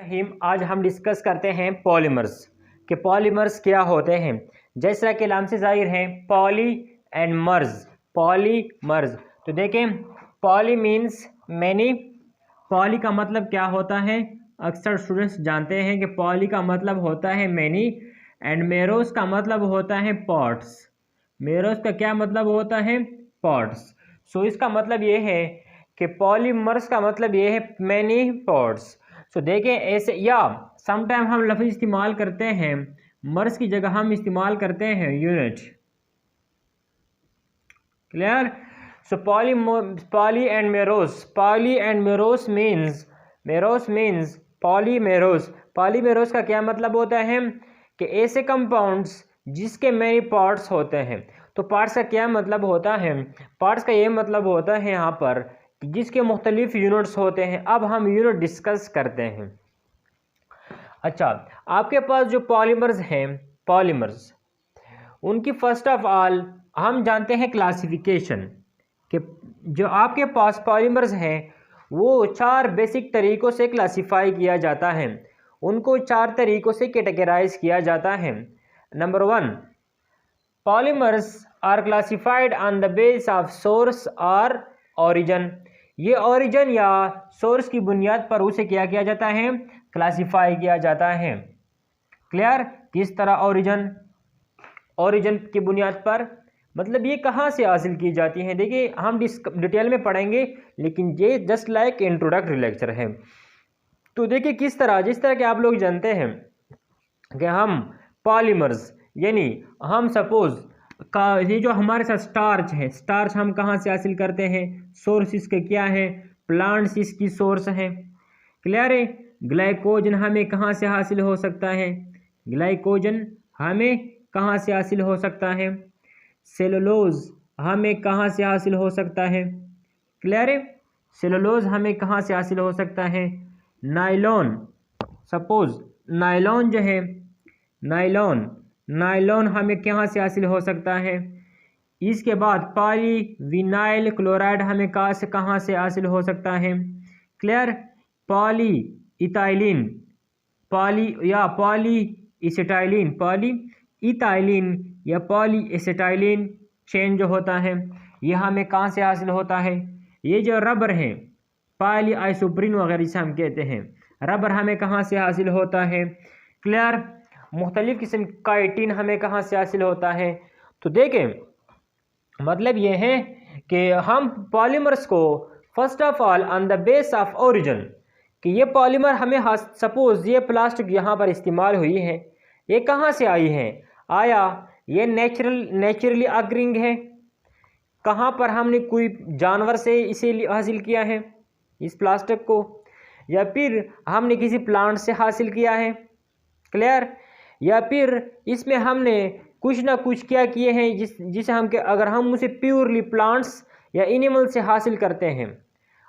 आज हम डिस्कस करते हैं पॉलीमर्स कि पॉलीमर्स क्या होते हैं। जैसा कि नाम से जाहिर है पॉली एंड मर्ज, पॉलीमर्स। तो देखें, पॉली मीन्स मैनी। पॉली का मतलब क्या होता है, अक्सर स्टूडेंट्स जानते हैं कि पॉली का मतलब होता है मैनी एंड मेरोस का मतलब होता है पॉट्स। मेरोस का क्या मतलब होता है, पॉट्स। सो इसका मतलब ये है कि पॉलीमर्स का मतलब ये है मैनी पॉट्स। सो देखें ऐसे, या समटाइम हम लफ्ज़ इस्तेमाल करते हैं मर्स की जगह हम इस्तेमाल करते हैं unit. Clear. So poly and meros, poly and meros means polymeros. Polymeros का क्या मतलब होता है कि ऐसे कंपाउंड्स जिसके मेनी पार्ट्स होते हैं। तो पार्ट्स का क्या मतलब होता है, पार्ट्स का ये मतलब होता है यहाँ पर जिसके मुख्तलिफ यूनिट्स होते हैं। अब हम यूनिट डिस्कस करते हैं। अच्छा, आपके पास जो पॉलीमर्स हैं, पॉलीमर्स उनकी फर्स्ट ऑफ ऑल हम जानते हैं क्लासिफिकेशन कि जो आपके पास पॉलीमर्स हैं वो 4 बेसिक तरीक़ों से क्लासिफाई किया जाता है। उनको 4 तरीक़ों से कैटेगराइज किया जाता है। Number 1, polymers are classified on the base of source और ओरिजिन। ये ओरिजिन या सोर्स की बुनियाद पर उसे क्या किया जाता है, क्लासिफाई किया जाता है। क्लियर। किस तरह ओरिजिन की बुनियाद पर, मतलब ये कहाँ से हासिल की जाती है। देखिए हम डिटेल में पढ़ेंगे, लेकिन ये जस्ट लाइक इंट्रोडक्टरी लेक्चर है। तो देखिए किस तरह, जिस तरह के आप लोग जानते हैं कि हम पॉलीमर्स यानी हम सपोज का ये जो हमारे साथ स्टार्च है, स्टार्च हम कहाँ से हासिल करते हैं, सोर्स इसके क्या है, प्लांट्स इसकी सोर्स है। क्लियर है। ग्लाइकोजन हमें कहाँ से हासिल हो सकता है, ग्लाइकोजन हमें कहाँ से हासिल हो सकता है, सेलुलोज हमें कहाँ से हासिल हो सकता है। क्लियर है। सेलुलोज हमें कहाँ से हासिल हो सकता है, नायलॉन। सपोज नायलॉन जो है, नायलॉन हमें कहाँ से हासिल हो सकता है। इसके बाद पॉलीविनाइल क्लोराइड हमें कहाँ से हासिल हो सकता है। क्लियर। पॉली इथाइलिन या पॉली एसिटाइलिन चेन जो होता है ये हमें कहाँ से हासिल होता है। ये जो रबर है, पॉली आइसोप्रीन वगैरह इसे हम कहते हैं, रबर हमें कहाँ से हासिल होता है। क्लियर। मुख्तलिफ किस्म का काइटिन हमें कहाँ से हासिल होता है। तो देखें मतलब ये है कि हम पॉलीमर्स को first of all on the base of origin, कि ये पॉलीमर हमें सपोज ये प्लास्टिक यहाँ पर इस्तेमाल हुई है, ये कहाँ से आई है, आया ये नेचुरली अग्रिंग है, कहाँ पर हमने कोई जानवर से इसे हासिल किया है इस प्लास्टिक को, या फिर हमने किसी प्लांट से हासिल किया है। क्लियर। या फिर इसमें हमने कुछ ना कुछ क्या किए हैं जिसे हम अगर हम उसे प्योरली प्लांट्स या एनिमल से हासिल करते हैं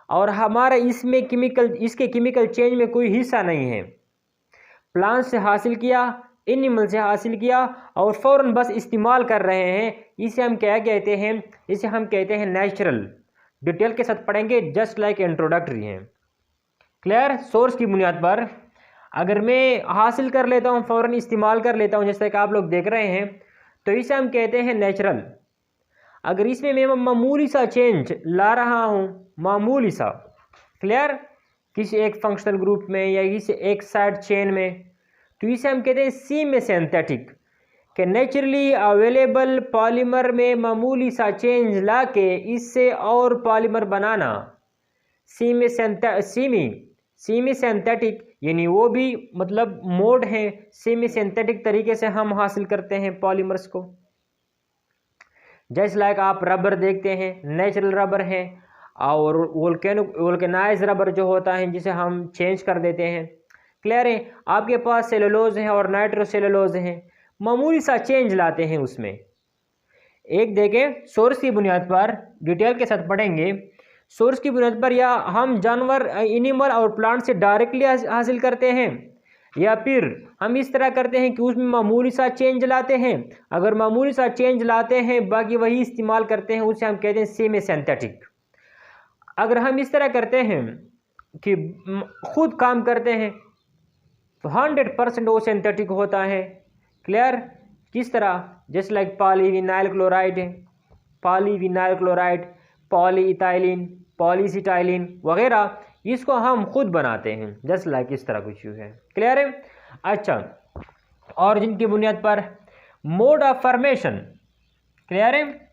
और हमारा इसमें इसके केमिकल चेंज में कोई हिस्सा नहीं है, प्लांट से हासिल किया, एनिमल से हासिल किया और फ़ौरन बस इस्तेमाल कर रहे हैं, इसे हम क्या कहते हैं, इसे हम कहते हैं नेचुरल। डिटेल के साथ पढ़ेंगे, जस्ट लाइक इंट्रोडक्टरी है। क्लियर। सोर्स की बुनियाद पर अगर मैं हासिल कर लेता हूँ, फ़ौरन इस्तेमाल कर लेता हूँ, जैसे कि आप लोग देख रहे हैं, तो इसे हम कहते हैं नेचुरल। अगर इसमें मैं मामूली सा चेंज ला रहा हूँ, मामूली सा, क्लियर, किसी एक फंक्शनल ग्रुप में या किसी एक साइड चेन में, तो इसे हम कहते हैं सेमी सिंथेटिक। कि नेचुरली अवेलेबल पॉलीमर में मामूली सा चेंज ला के इससे और पॉलीमर बनाना, सेमी सिंथेटिक, यानी वो भी मतलब मोड है, सेमी सिंथेटिक तरीके से हम हासिल करते हैं पॉलीमर्स को। जैसे लाइक आप रबर देखते हैं, नेचुरल रबर है, और वोल्केनाइज रबर जो होता है जिसे हम चेंज कर देते हैं। क्लियर है। आपके पास सेलुलोज है और नाइट्रोसेलुलोज है, मामूली सा चेंज लाते हैं उसमें। एक देखें सोर्स की बुनियाद पर, डिटेल के साथ पढ़ेंगे, सोर्स की बुनियाद पर या हम जानवर एनिमल और प्लांट से डायरेक्टली हासिल करते हैं, या फिर हम इस तरह करते हैं कि उसमें मामूली सा चेंज लाते हैं। अगर मामूली सा चेंज लाते हैं बाकी वही इस्तेमाल करते हैं, उसे हम कहते हैं सेमी सिंथेटिक। अगर हम इस तरह करते हैं कि खुद काम करते हैं, तो 100% वो सिंथेटिक होता है। क्लियर? किस तरह? जस्ट लाइक पॉलीविनाइल क्लोराइड है, पॉलीविनाइल क्लोराइड, पॉलीइथाइलिन, पॉलीसिटाइलिन वगैरह, इसको हम खुद बनाते हैं जस्ट लाइक इस तरह कुछ है। क्लियर है? अच्छा, ऑरिजिन की बुनियाद पर मोड ऑफ फॉर्मेशन। क्लियर है?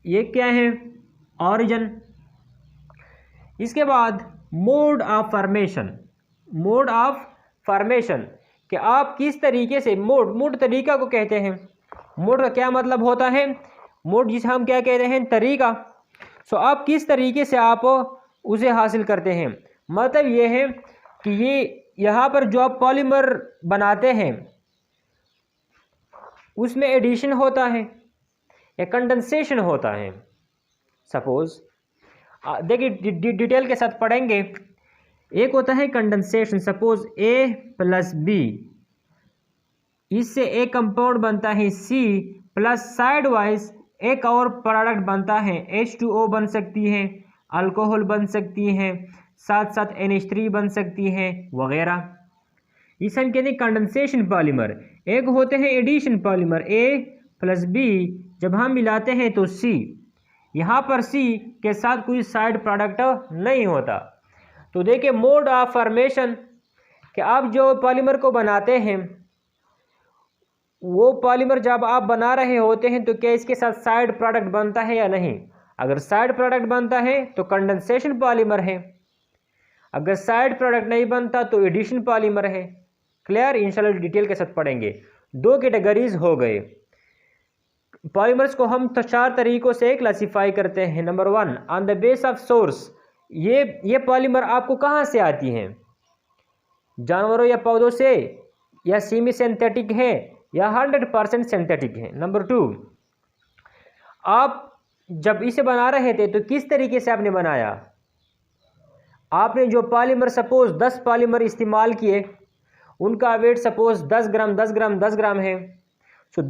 ये क्या है? ऑरिजिन। इसके बाद mode of formation. Mode of formation कि आप किस तरीके से, मोड तरीका को कहते हैं। मोड का क्या मतलब होता है? मोड जिसे हम क्या कहते हैं? तरीका। सो आप किस तरीके से आप उसे हासिल करते हैं, मतलब ये है कि ये यहाँ पर जो आप पॉलीमर बनाते हैं उसमें एडिशन होता है या कंडेंसेशन होता है। सपोज देखिए डिटेल के साथ पढ़ेंगे। एक होता है condensation, suppose A plus B, इससे एक कंपाउंड बनता है C प्लस साइड वाइज एक और प्रोडक्ट बनता है, H2O बन सकती है, अल्कोहल बन सकती है, साथ साथ NH3 बन सकती है वगैरह। इसे हम कहते हैं कंडेंसेशन पॉलीमर। एक होते हैं addition polymer, A plus B जब हम मिलाते हैं तो C, यहाँ पर C के साथ कोई साइड प्रोडक्ट नहीं होता। तो देखिए मोड ऑफ फॉर्मेशन कि आप जो पॉलीमर को बनाते हैं, वो पॉलीमर जब आप बना रहे होते हैं तो क्या इसके साथ साइड प्रोडक्ट बनता है या नहीं? अगर साइड प्रोडक्ट बनता है तो कंडेंसेशन पॉलीमर है, अगर साइड प्रोडक्ट नहीं बनता तो एडिशन पॉलीमर है। क्लियर? इंशाल्लाह डिटेल के साथ पढ़ेंगे। दो कैटेगरीज हो गए। पॉलीमर्स को हम तो 4 तरीकों से क्लासिफाई करते हैं। Number 1 on the base of source. ये पॉलीमर आपको कहाँ से आती हैं? जानवरों या पौधों से, या सेमी सिंथेटिक है या 100% सिंथेटिक है। नंबर 2 आप जब इसे बना रहे थे तो किस तरीके से आपने बनाया? आपने जो पॉलीमर सपोज 10 पॉलीमर इस्तेमाल किए, उनका वेट सपोज 10 ग्राम 10 ग्राम 10 ग्राम है, तो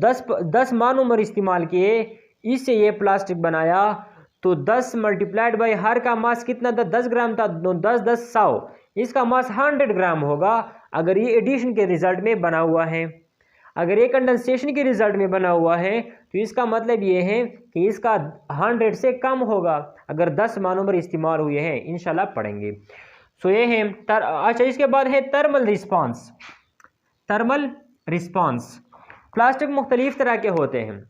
10 मोनोमर इस्तेमाल किए, इससे ये प्लास्टिक बनाया। तो 10 मल्टीप्लाइड बाई हर का मास कितना था? 10 ग्राम था, 10 10 100, इसका मास 100 ग्राम होगा अगर ये एडिशन के रिजल्ट में बना हुआ है। अगर ये कंडेंसेशन के रिजल्ट में बना हुआ है तो इसका मतलब ये है कि इसका 100 से कम होगा अगर 10 मोनोमर इस्तेमाल हुए हैं। इंशाल्लाह पढ़ेंगे। सो ये है अच्छा, इसके बाद है thermal response. Thermal response, plastic मुख्तलिफ तरह के होते हैं।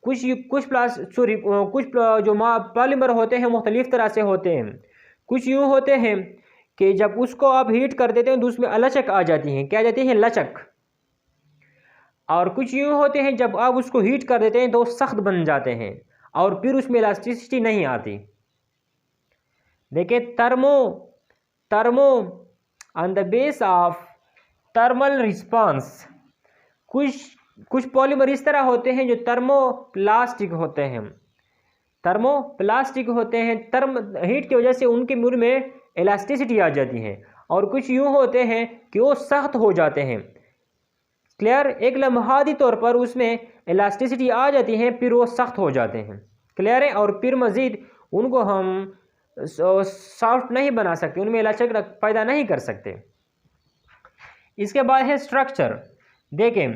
कुछ जो पॉलीमर होते हैं मुख्तलिफ तरह से होते हैं। कुछ यूँ होते हैं कि जब उसको आप हीट कर देते हैं तो उसमें लचक आ जाती है, क्या आ जाती है? लचक। और कुछ यूँ होते हैं जब आप उसको हीट कर देते हैं तो सख्त बन जाते हैं और फिर उसमें इलास्टिसिटी नहीं आती। देखिए thermo on the base of thermal response, कुछ पॉलीमर इस तरह होते हैं जो थर्मोप्लास्टिक होते हैं। थर्मोप्लास्टिक होते हैं, हीट की वजह से उनके मुंह में इलास्टिसिटी आ जाती है। और कुछ यूँ होते हैं कि वो सख्त हो जाते हैं। क्लियर? एक लम्हाती तौर पर उसमें इलास्टिसिटी आ जाती है, फिर वो सख्त हो जाते हैं। क्लियर है? और फिर मज़ीद उनको हम सॉफ्ट नहीं बना सकते, उनमें लचक पैदा नहीं कर सकते। इसके बाद है स्ट्रक्चर। देखें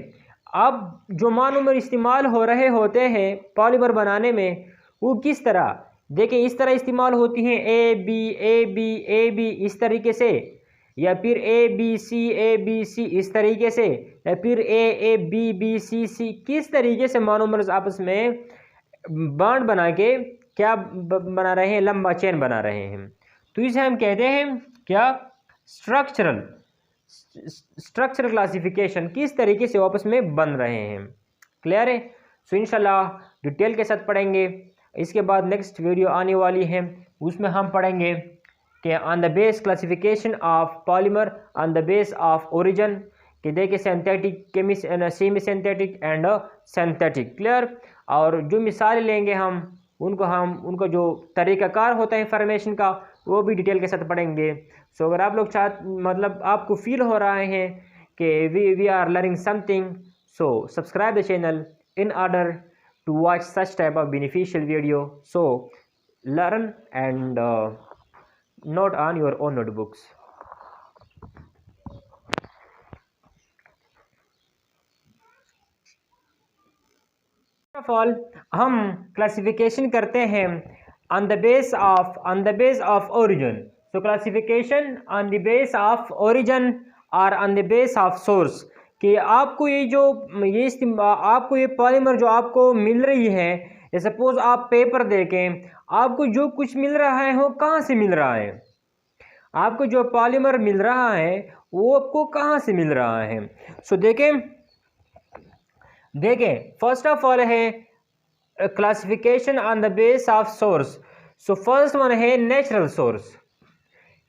अब जो मोनोमर इस्तेमाल हो रहे होते हैं पॉलीमर बनाने में, वो किस तरह, देखें इस तरह इस्तेमाल होती हैं, ए बी इस तरीके से, या फिर ए बी सी इस तरीके से, या फिर ए बी सी किस तरीके से मोनोमर्स आपस में बॉन्ड बना के क्या बना रहे हैं? लंबा चेन बना रहे हैं। तो इसे हम कहते हैं क्या? स्ट्रक्चरल क्लासिफिकेशन, किस तरीके से आपस में बन रहे हैं। क्लियर है? सो इंशाल्लाह डिटेल के साथ पढ़ेंगे। इसके बाद नेक्स्ट वीडियो आने वाली है, उसमें हम पढ़ेंगे कि on the base classification of polymer on the base of origin, कि देखिए synthetic, semi synthetic and synthetic. Clear? और जो मिसाल लेंगे हम उनको जो तरीक़ाकार होता है फॉर्मेशन का, वो भी डिटेल के साथ पढ़ेंगे। सो अगर आप लोग मतलब आपको फील हो रहा है कि we are learning something, so subscribe the channel in order to watch such type of beneficial video. So learn and note on your own notebooks. Of all हम क्लासिफिकेशन करते हैं on the base of origin. So classification on the base of origin और on the base of source, कि आपको आपको ये polymer जो आपको मिल रही है, सपोज आप पेपर देखें, आपको जो कुछ मिल रहा है वो कहाँ से मिल रहा है, आपको जो पॉलीमर मिल रहा है वो आपको कहाँ से मिल रहा है। सो देखें फर्स्ट ऑफ ऑल है classification on the base of source. So first one है नेचुरल सोर्स,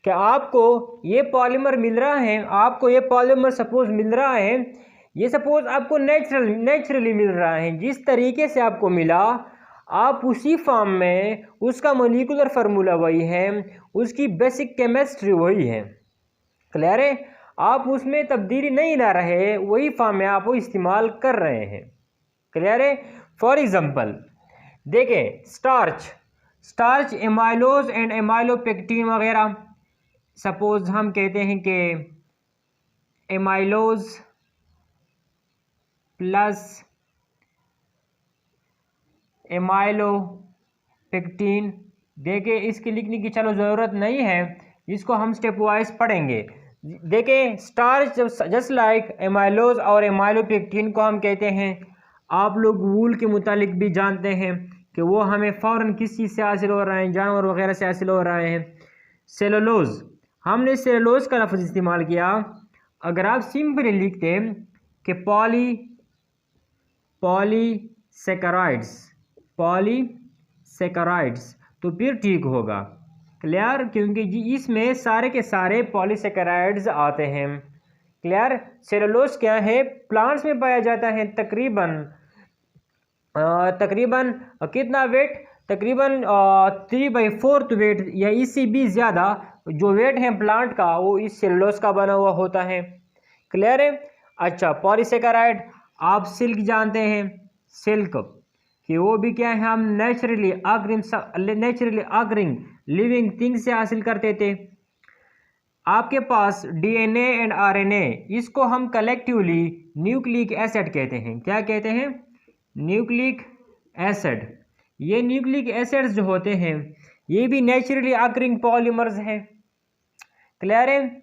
कि आपको ये पॉलीमर मिल रहा है, आपको ये पॉलीमर सपोज मिल रहा है, ये सपोज आपको नेचुरली मिल रहा है, जिस तरीके से आपको मिला आप उसी फॉर्म में, उसका मोलिकुलर फार्मूला वही है, उसकी बेसिक केमिस्ट्री वही है। क्लियर है, आप उसमें तब्दीली नहीं ला रहे, वही फॉर्म में आप वो इस्तेमाल कर रहे हैं। क्लियर है। फॉर एग्जांपल देखें स्टार्च एमाइलोज एंड एमाइलोपेक्टिन वगैरह, सपोज हम कहते हैं कि एमाइलोज प्लस एमाइलोपेक्टिन, देखिए इसकी लिखने की चलो ज़रूरत नहीं है, इसको हम स्टेप वाइज पढ़ेंगे। देखिए स्टार्च जस्ट लाइक एमाइलोज और एमाइलोपेक्टिन को हम कहते हैं, आप लोग वूल के मुतालिक भी जानते हैं कि वो हमें फ़ौरन किस चीज़ से हासिल हो रहे हैं, जानवर वगैरह से हासिल हो रहे हैं। सेलुलोज, हमने सेलुलोज का लफ्ज़ इस्तेमाल किया। अगर आप सिंपली लिखते हैं कि पॉलीसेकेराइड्स तो फिर ठीक होगा। क्लियर, क्योंकि जी इसमें सारे के सारे पॉलीसेकेराइड्स आते हैं। क्लियर। सेलुलोज क्या है, प्लांट्स में पाया जाता है, तकरीबन कितना वेट, तकरीबन 3/4 वेट या इससे भी ज़्यादा जो वेट है प्लांट का वो इस सेलुलोज का बना हुआ होता है। क्लियर है। अच्छा, पॉलीसेकेराइड आप सिल्क जानते हैं, सिल्क कि वो भी क्या है, हम नेचुरली अग्रिंग लिविंग थिंग से हासिल करते थे। आपके पास डीएनए एंड आरएनए, इसको हम कलेक्टिवली न्यूक्लिक एसिड कहते हैं। क्या कहते हैं? Nucleic acid. ये न्यूक्लिक एसिड्स जो होते हैं ये भी नेचुरली अग्रिंग पॉलीमर्स हैं। क्लियर है।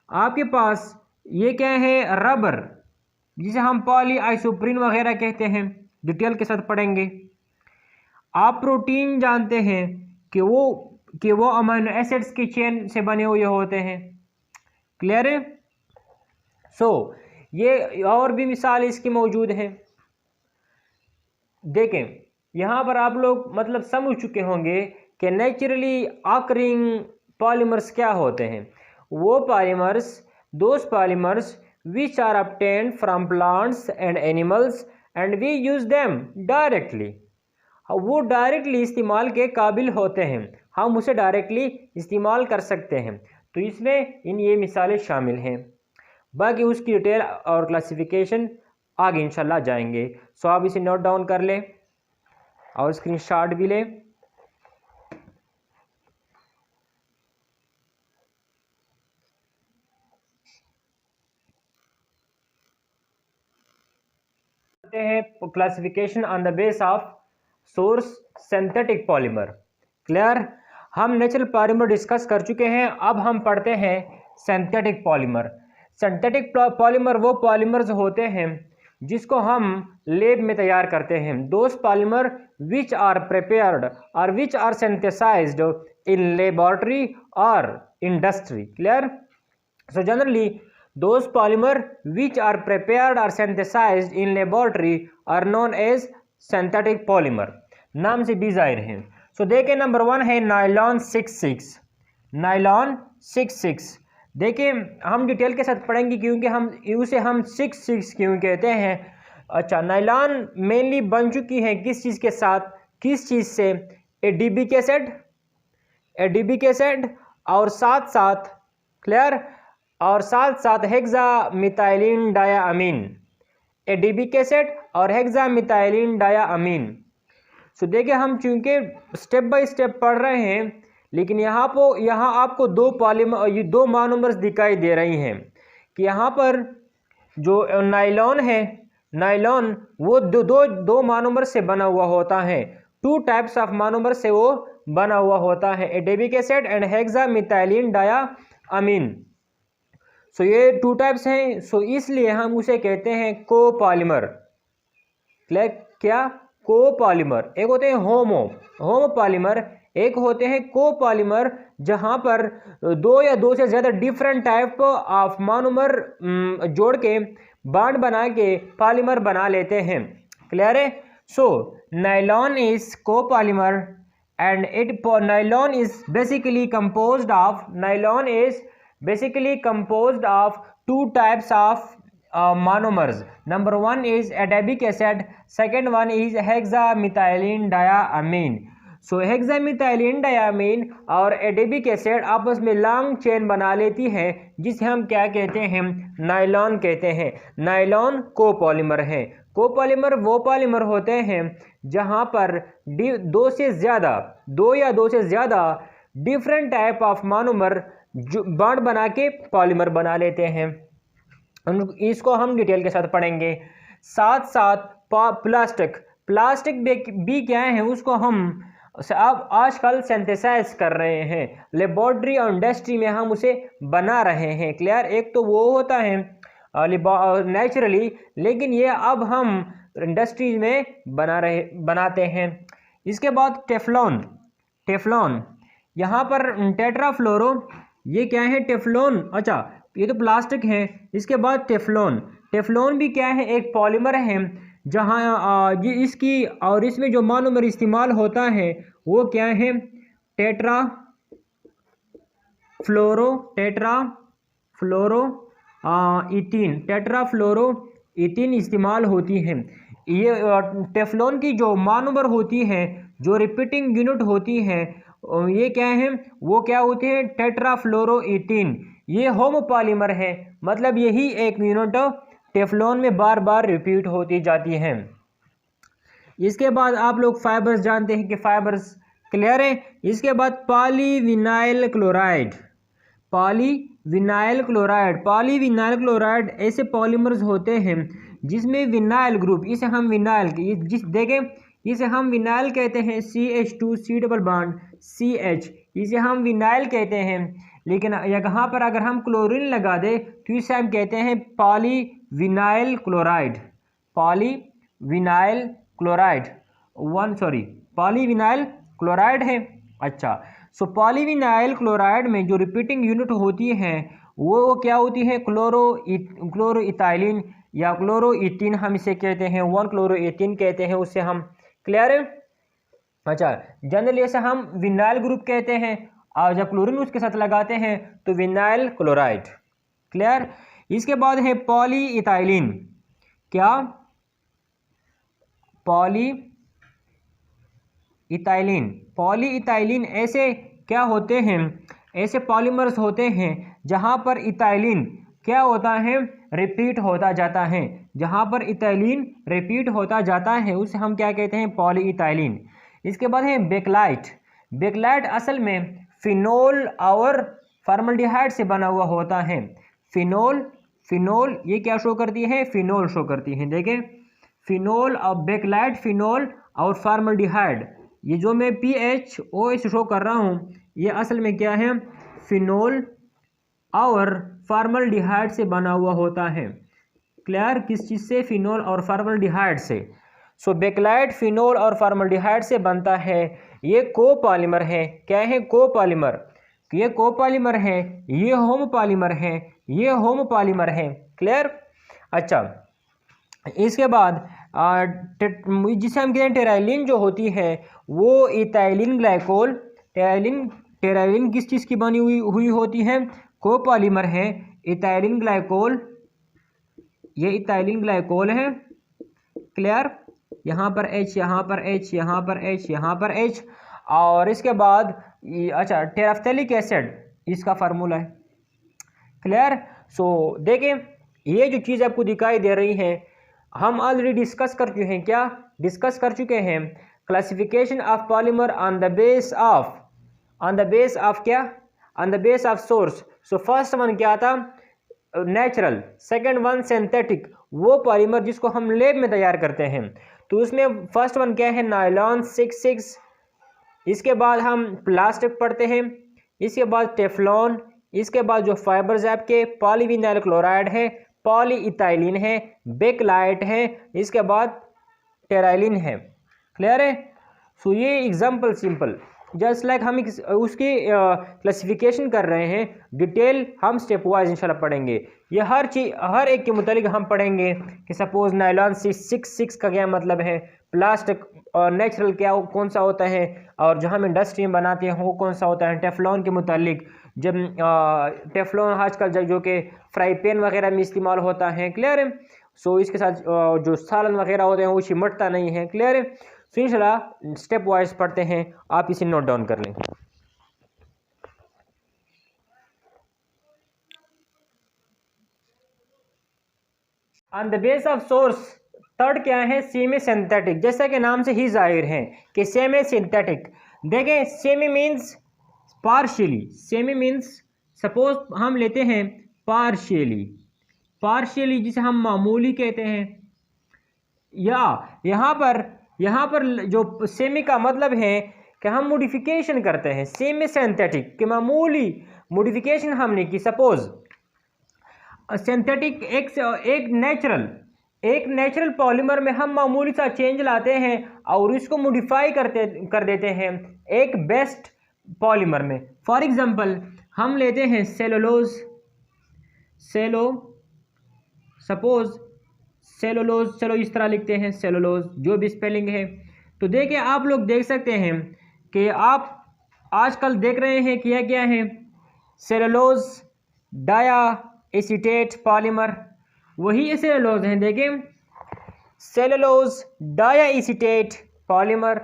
आपके पास ये क्या है, रबर, जिसे हम पॉली आइसोप्रीन वगैरह कहते हैं, डिटेल के साथ पढ़ेंगे। आप प्रोटीन जानते हैं कि वो अमीनो एसिड्स की चेन से बने हुए होते हैं। क्लियर है। सो ये और भी मिसाल इसकी मौजूद हैं। देखें यहाँ पर आप लोग मतलब समझ चुके होंगे कि नेचुरली ऑकरिंग पॉलीमर्स क्या होते हैं। वो polymers, those polymers which are obtained from plants and animals and we use them directly। वो डायरेक्टली इस्तेमाल के काबिल होते हैं, हम उसे डायरेक्टली इस्तेमाल कर सकते हैं। तो इसमें ये मिसालें शामिल हैं। बाकी उसकी डिटेल और क्लासिफिकेशन आगे इंशाल्लाह जाएंगे। सो आप इसे नोट डाउन कर लें और स्क्रीनशॉट भी लें। Classification on the base of source synthetic polymer. Clear. हम नेचुरल पॉलीमर डिस्कस कर चुके हैं, अब हम पढ़ते हैं सिंथेटिक पॉलीमर। सिंथेटिक पॉलीमर वो पॉलीमर्स होते हैं जिसको हम लैब में तैयार करते हैं। Those polymer which are prepared और which are synthesized in laboratory और industry. Clear. So generally those polymer which are prepared or synthesized in laboratory are known as synthetic polymer। नाम से भी जाहिर हैं। सो देखिए नंबर 1 है नायलॉन 66। नायलॉन 66 देखिए हम डिटेल के साथ पढ़ेंगे क्योंकि हम 66 क्यों कहते हैं। अच्छा, नायलॉन मेनली बन चुकी है किस चीज़ के साथ, किस चीज़ से, एडीबिक एसिड और साथ क्लियर, और साथ हेक्सामिथाइलिन डायामीन, एडीबिक एसिड और हेक्सामिथाइलिन डायामीन। सो देखिए हम चूंकि स्टेप बाय स्टेप पढ़ रहे हैं, लेकिन यहाँ आपको दो मोनोमर्स दिखाई दे रही हैं कि यहाँ पर जो नायलॉन है, नायलॉन वो दो मोनोमर से बना हुआ होता है, 2 टाइप्स ऑफ मोनोमर से वो बना हुआ होता है, एडेबिक एसिड एंड हेक्सामिथाइलिन डायामीन। सो ये 2 टाइप्स हैं, सो इसलिए हम उसे कहते हैं कोपॉलीमर। क्या? कोपॉलीमर। एक होते हैं होमोपॉलीमर, एक होते हैं कोपॉलीमर, जहां पर 2 या 2 से ज़्यादा डिफरेंट टाइप ऑफ मोनोमर जोड़ के बॉन्ड बना के पॉलीमर बना लेते हैं। क्लियर है? So nylon is copolymer and nylon is basically composed of 2 types of monomers. Number 1 is adipic acid, second one is hexamethylene diamine. So hexamethylene diamine और एडेबिक acid आपस में लॉन्ग चेन बना लेती है, जिसे हम क्या कहते हैं? नायलॉन कहते हैं। नायलॉन कोपॉलीमर है। कोपॉलीमर वो पॉलीमर होते हैं जहां पर 2 या 2 से ज़्यादा different type of monomer bond बना के पॉलीमर बना लेते हैं। इसको हम डिटेल के साथ पढ़ेंगे। साथ साथ प्लास्टिक भी क्या है, उसको हम अब आजकल सिंथेसाइज कर रहे हैं, लेबोरेटरी और इंडस्ट्री में हम उसे बना रहे हैं। क्लियर? एक तो वो होता है नेचुरली, लेकिन ये अब हम इंडस्ट्रीज में बनाते हैं। इसके बाद टेफ्लॉन, यहाँ पर टेट्राफ्लोरो, ये क्या है? टेफ्लॉन। अच्छा, ये तो प्लास्टिक है। इसके बाद टेफ्लॉन भी क्या है? एक पॉलीमर है, जहाँ इसकी और इसमें जो मोनोमर इस्तेमाल होता है वो क्या है? टेट्राफ्लोरो इथीन इस्तेमाल होती है। ये टेफ्लॉन की जो मोनोमर होती है, जो रिपीटिंग यूनिट होती है, ये क्या है? वो क्या होते हैं? Tetrafluoro ethene. ये होमोपॉलीमर है, मतलब यही एक यूनिट टेफ्लॉन में बार बार रिपीट होती जाती हैं। इसके बाद आप लोग फाइबर्स जानते हैं कि फाइबर्स क्लियर है। इसके बाद पॉलीविनाइल क्लोराइड ऐसे पॉलीमर्स होते हैं जिसमें विनाइल ग्रुप, इसे हम विनाइल कहते हैं, CH2 डबल बॉन्ड CH, इसे हम विनाइल कहते हैं। लेकिन यहाँ पर अगर हम क्लोरीन लगा दे तो इसे हम कहते हैं पॉलीविनाइल क्लोराइड है। अच्छा, सो पॉलीविनाइल क्लोराइड में जो रिपीटिंग यूनिट होती है वो क्या होती है? क्लोरोइथाइलिन या क्लोरोइथीन हम इसे कहते हैं, 1 क्लोरोइथीन कहते हैं उसे हम। क्लियर है? अच्छा, जनरली ऐसे हम विनाइल ग्रुप कहते हैं, और जब क्लोरीन उसके साथ लगाते हैं तो विनाइल क्लोराइड। क्लियर? इसके बाद है पॉलीइथाइलिन। क्या? पॉलीइथाइलिन ऐसे क्या होते हैं? ऐसे पॉलीमर्स होते हैं जहां पर इथाइलिन क्या होता है? रिपीट होता जाता है। जहां पर इथाइलिन रिपीट होता जाता है उसे हम क्या कहते हैं? पॉलीइथाइलिन। इसके बाद है बेकलाइट असल में फिनोल और फॉर्मल्डिहाइड से बना हुआ होता है। फिनोल ये क्या शो करती है? फिनोल शो करती है। देखें, फिनोल और बेकलाइट, फिनोल और फॉर्मल्डिहाइड, ये जो मैं PHOS शो कर रहा हूँ ये असल में क्या है? फिनोल और फॉर्मल्डिहाइड से बना हुआ होता है। क्लियर? किस चीज़ से? फिनोल और फॉर्मल्डिहाइड से। सो बेकलाइट फिनोल और फॉर्मल्डिहाइड से बनता है। ये कोपॉलीमर है। क्या है? कोपॉलीमर। ये कोपॉलीमर है, ये होमोपॉलीमर है, ये होमोपॉलीमर है। क्लियर? अच्छा, इसके बाद जिसे हम कहते हैं टेराइलिन जो होती है वो इथाइलिन ग्लाइकोल। टेराइलिन किस चीज़ की बनी हुई होती है? कोपॉलीमर है। इथाइलिन ग्लाइकोल, ये इथाइलिन ग्लाइकोल है। क्लियर? यहाँ पर H, यहाँ पर H, यहाँ पर H, यहाँ पर H। और इसके बाद अच्छा, टेराफ्थेलिक एसिड इसका फार्मूला है। क्लियर? सो देखें, ये जो चीज़ आपको दिखाई दे रही है हम ऑलरेडी डिस्कस कर चुके हैं। क्या डिस्कस कर चुके हैं? Classification of polymer on the base of क्या? On the base of source. So first one क्या था? नेचुरल, सेकंड वन सिंथेटिक, वो पॉलीमर जिसको हम लैब में तैयार करते हैं। तो उसमें फर्स्ट वन क्या है, नायलॉन 66, इसके बाद हम प्लास्टिक पढ़ते हैं, इसके बाद टेफ्लॉन, इसके बाद जो फाइबर्स आपके पॉलीविनाइल क्लोराइड है, पॉलीइथाइलिन है, बेकलाइट है, इसके बाद टेराइलिन है। क्लियर है? सो ये एग्जाम्पल सिंपल जस्ट लाइक हम उसकी क्लासिफिकेशन कर रहे हैं, डिटेल हम स्टेप वाइज इंशाल्लाह पढ़ेंगे। ये हर चीज़ हर एक के मुतालिक हम पढ़ेंगे कि सपोज नायलॉन 66 का क्या मतलब है, प्लास्टिक और नेचुरल क्या कौन सा होता है, और जहाँ हम इंडस्ट्री में बनाते हैं वो कौन सा होता है, टेफ्लॉन के मुतालिक जब टेफ्लॉन आजकल जो कि फ्राई पैन वगैरह में इस्तेमाल होता है। क्लियर है? सो इसके साथ जो सालन वगैरह होते हैं वो चिमटता नहीं है। क्लियर है? सो इंशाल्लाह स्टेप वाइज पढ़ते हैं, आप इसे नोट डाउन कर लें। On the base of source, third क्या है, सेमी सिंथेटिक। जैसा कि नाम से ही जाहिर है कि सेमी सिंथेटिक। देखें, semi means partially, semi means suppose हम लेते हैं पार्शियली, पार्शियली जिसे हम मामूली कहते हैं, या यहाँ पर जो सेमी का मतलब है कि हम मॉडिफिकेशन करते हैं, सेमी सिंथेटिक के मामूली मॉडिफिकेशन हमने की। सपोज सिंथेटिक एक नेचुरल पॉलीमर में हम मामूली सा चेंज लाते हैं और इसको मॉडिफाई कर देते हैं एक बेस्ट पॉलीमर में। फॉर एग्जांपल हम लेते हैं सेलुलोज, सपोज सेलुलोज, चलो इस तरह लिखते हैं सेलुलोज, जो भी स्पेलिंग है। तो देखिए आप लोग देख सकते हैं कि आप आजकल देख रहे हैं कि यह क्या है, सेलुलोज डाया एसीटेट पॉलीमर, वही सेलुलोज हैं। देखें, सेलुलोज डाया एसीटेट पॉलीमर।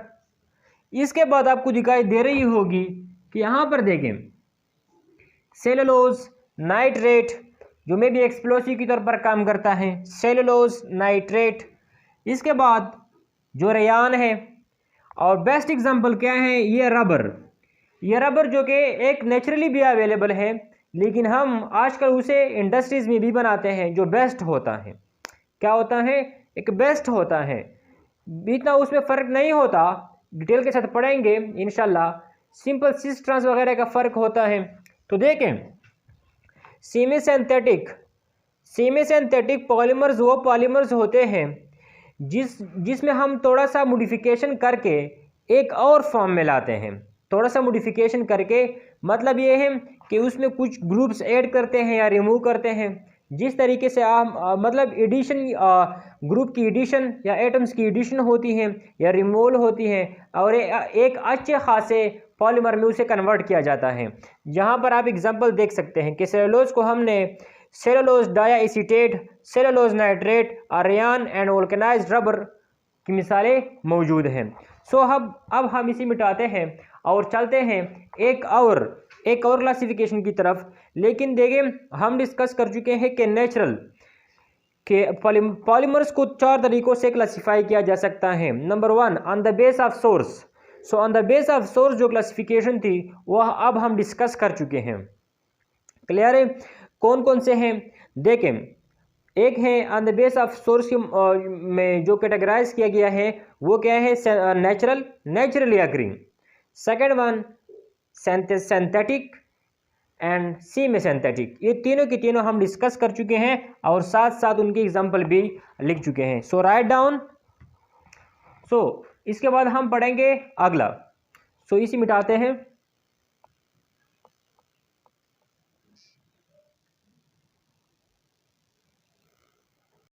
इसके बाद आपको दिखाई दे रही होगी कि यहाँ पर देखें सेलुलोज नाइट्रेट, जो में भी एक्सप्लोसिव के तौर पर काम करता है, सेलुलोज नाइट्रेट। इसके बाद जो रेयान है, और बेस्ट एग्जांपल क्या है, ये रबर जो कि एक नेचुरली भी अवेलेबल है, लेकिन हम आजकल उसे इंडस्ट्रीज में भी बनाते हैं, जो बेस्ट होता है। क्या होता है? एक बेस्ट होता है, इतना उसमें फ़र्क नहीं होता, डिटेल के साथ पढ़ेंगे इंशाल्लाह। सिंपल सिस ट्रांस वगैरह का फ़र्क होता है। तो देखें, सेमी सिंथेटिक पॉलीमर्स वो पॉलीमर्स होते हैं जिसमें हम थोड़ा सा मॉडिफिकेशन करके एक और फॉर्म में लाते हैं। थोड़ा सा मॉडिफिकेशन करके मतलब ये है कि उसमें कुछ ग्रुप्स ऐड करते हैं या रिमूव करते हैं। जिस तरीके से आप मतलब एडिशन, ग्रुप की एडिशन या एटम्स की एडिशन होती हैं या रिमूवल होती हैं, और एक अच्छे खासे पॉलीमर में उसे कन्वर्ट किया जाता है। यहाँ पर आप एग्जांपल देख सकते हैं कि सेलुलोज को हमने cellulose diacetate, cellulose nitrate, rayon and vulcanized rubber की मिसालें मौजूद हैं। सो अब हम इसे मिटाते हैं और चलते हैं एक और क्लासिफिकेशन की तरफ। लेकिन देखें, हम डिस्कस कर चुके हैं कि नेचुरल के पॉलीमर्स को 4 तरीक़ों से क्लासिफाई किया जा सकता है। Number 1, on the base of source. So on the base of source जो क्लासिफिकेशन थी वह अब हम डिस्कस कर चुके हैं। क्लियर है? कौन कौन से हैं देखें। एक है on the base of source में जो कैटेगराइज किया गया है वो क्या है, naturally agreeing. Second one synthetic and semi synthetic. ये तीनों के तीनों हम डिस्कस कर चुके हैं और साथ साथ उनके एग्जाम्पल भी लिख चुके हैं। सो राइट डाउन। सो इसके बाद हम पढ़ेंगे अगला। सो इसे मिटाते हैं।